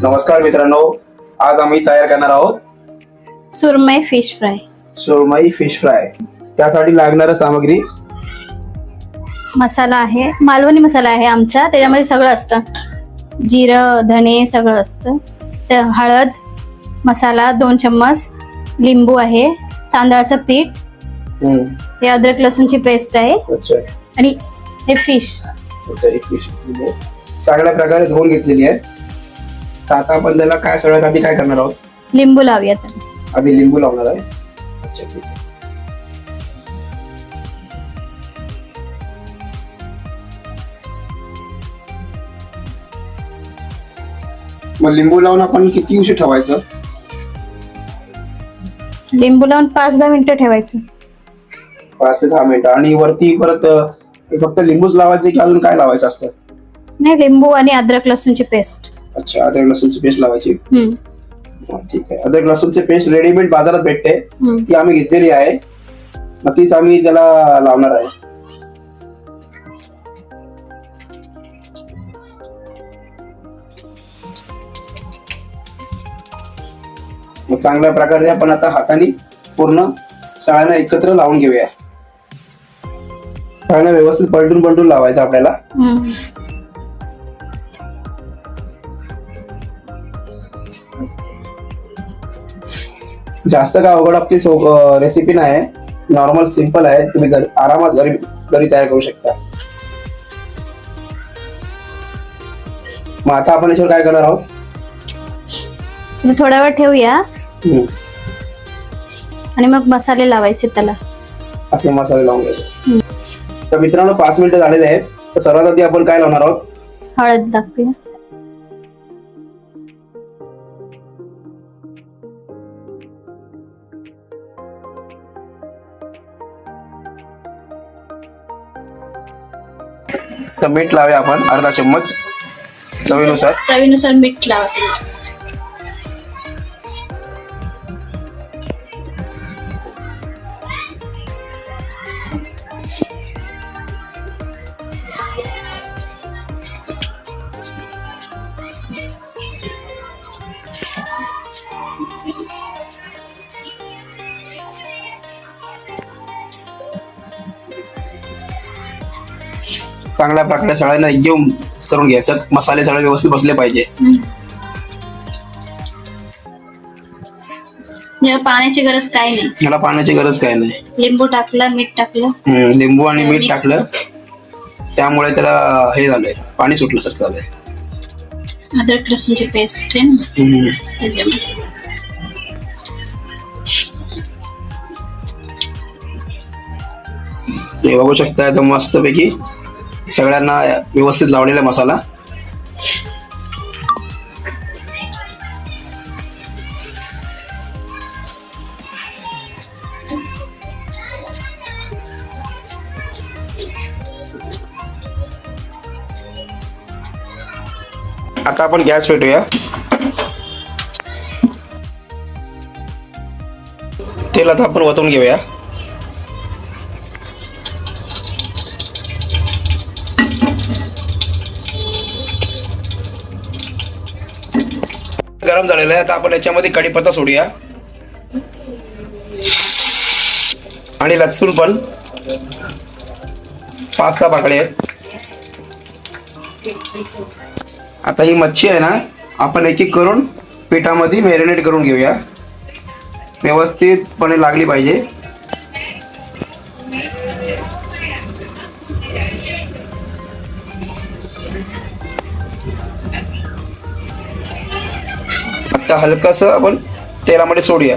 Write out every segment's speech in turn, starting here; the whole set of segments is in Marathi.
नमस्कार मित्रांनो, आज आम्ही तयार करणार आहोत सुरमई फिश फ्राय. सुरमई फिश फ्राय. त्यासाठी लागणारी सामग्री मसाला आहे, मालवणी मसाला आहे आमचा. त्याच्यामध्ये सगळं असतं, जिरं धणे सगळं असतं. तर हळद मसाला 2 चम्मच, लिंबू आहे, तांदळाचं पीठ, हे अद्रक लसूणची पेस्ट आहे. अच्छा. आणि हे फिश. अच्छा, ही फिश चांगल्या प्रकारे धुवून घेतलेली आहे. तर आता आपण त्याला काय सगळ्यात आधी काय करणार आहोत? लिंबू लावूयात. आधी लिंबू लावणार आहे. अच्छा, ठीक आहे. मग लिंबू लावून आपण किती उशीर ठेवायचं? लिंबू लावून 5-10 मिनिटं ठेवायचं. 5 ते 10 मिनिटं. आणि वरती परत फक्त लिंबूच लावायचे की अजून काय लावायचं असतं? नाही, लिंबू आणि अद्रक लसूणची पेस्ट. अच्छा, अद्रक लसूणची पेस्ट लावायची. ठीक आहे. अद्रक लसूणची पेस्ट रेडीमेड बाजारात भेटते, ती आम्ही घेतलेली आहे. मग तीच आम्ही त्याला लावणार आहे. मग चांगल्या प्रकारे आपण आता हाताने पूर्ण सगळ्यांना एकत्र लावून घेऊया. सगळ्यांना व्यवस्थित पलटून लावायचं आपल्याला. जास्त काय अवघड आपली रेसिपी नाही आहे, नॉर्मल सिंपल आहे. तुम्ही आरामात घरी तयार करू शकता. मग आता आपण याच्यावर काय करणार आहोत? थोडा वेळ ठेवूया आणि मग मसाले लावायचे त्याला. असे मसाले लावून घ्यायचे. तर मित्रांनो, 5 मिनिटं झालेले आहेत. तर सर्वात आधी आपण काय लावणार आहोत? हळद टाकूया. तर मीठ लावूया आपण अर्धा चम्मच, चवीनुसार मीठ लावा. चांगल्या प्रकारे सगळ्यांना एकदम करून घ्यायचं. मसाले सगळे व्यवस्थित बसले पाहिजे. याला पाण्याची गरज काय नाही. याला पाण्याची गरज काय नाही. लिंबू टाकलं, मीठ टाकलं. लिंबू आणि मीठ टाकलं, त्यामुळे त्याला हे झालंय, पाणी सुटलं सारखं झालंय. अद्रक लसूणची पेस्ट आहे ना त्याच्यामध्ये. हे बघू शकता, एकदम मस्तपैकी सगळ्यांना व्यवस्थित लावलेला मसाला. आता आपण गॅस पेटूया. तेल आता आपण ओतून घेऊया. गरम झालेलं आहे. आता आपण याच्यामध्ये कढीपत्ता सोडूया आणि लसूण पण 5-6 पाकळे आहेत. आता ही मच्छी आहे ना, आपण एक करून पिठामध्ये मॅरिनेट करून घेऊया. व्यवस्थितपणे लागली पाहिजे. आता हलकसं आपण तेलामध्ये सोडूया.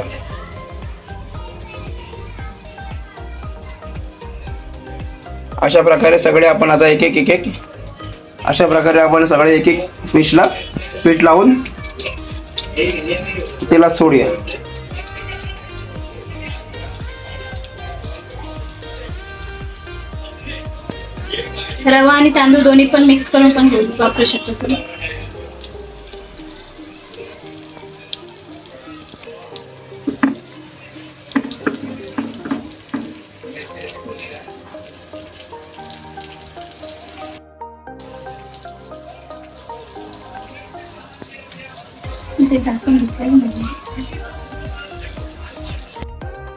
अशा प्रकारे सगळे आपण आता एक अशा प्रकारे आपण सगळे एक फिशला पीठ लावून तेलात सोडूया. रवा आणि तांदूळ दोन्ही पण मिक्स करून पण वापरू शकतो तुम्ही.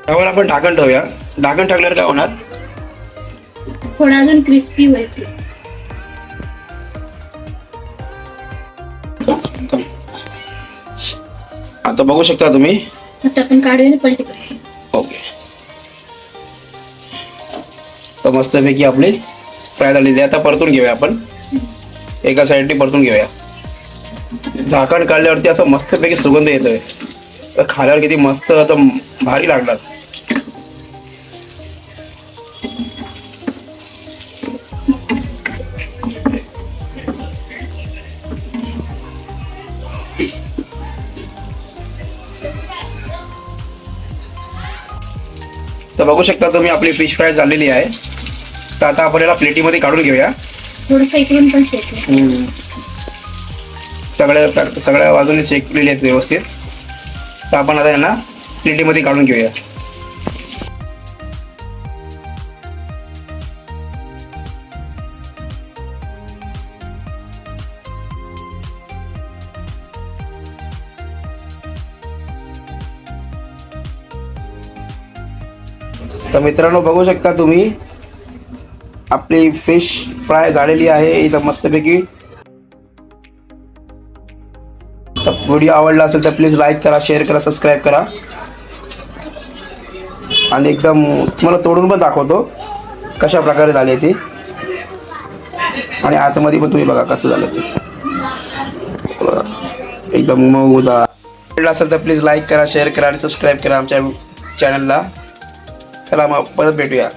त्यावर आपण ढाकण ठेवूया. ढाकण टाकल्यावर काय होणार? थोडा अजून क्रिस्पी व्हायचे. आता बघू शकता तुम्ही. आता आपण काढूया आणि पलटी करूया. ओके. तर मस्तपैकी आपली फ्राय झालेली आहे. आता परतून घेऊया आपण. एका साईडने परतून घेऊया. झाकण काढल्यावरती असं मस्तपैकी सुगंध येतोय. तर खाल्यावर किती मस्त आता भारी लागणार. तर बघू शकता तुम्ही आपली फिश फ्राय झालेली आहे. तर आता आपण याला प्लेटीमध्ये काढून घेऊया. थोडंसं इकडून पण शेकूया. सगळ्या बाजूने शेकलेली आहेत व्यवस्थित. तर आपण आता यांना प्लेटीमध्ये काढून घेऊया. तर मित्रांनो बघू शकता तुम्ही आपली फिश फ्राय झालेली आहे इथं मस्तपैकी. तर व्हिडिओ आवडला असेल तर प्लीज लाईक करा, शेअर करा, सबस्क्राईब करा. आणि एकदम तुम्हाला तोडून पण दाखवतो कशा प्रकारे झाली ती. आणि आतमध्ये पण तुम्ही बघा कसं झालं ते. एकदम मऊ आवडला असेल तर प्लीज लाईक करा, शेअर करा आणि सबस्क्राईब करा आमच्या चॅनलला. चला मग परत भेटूया.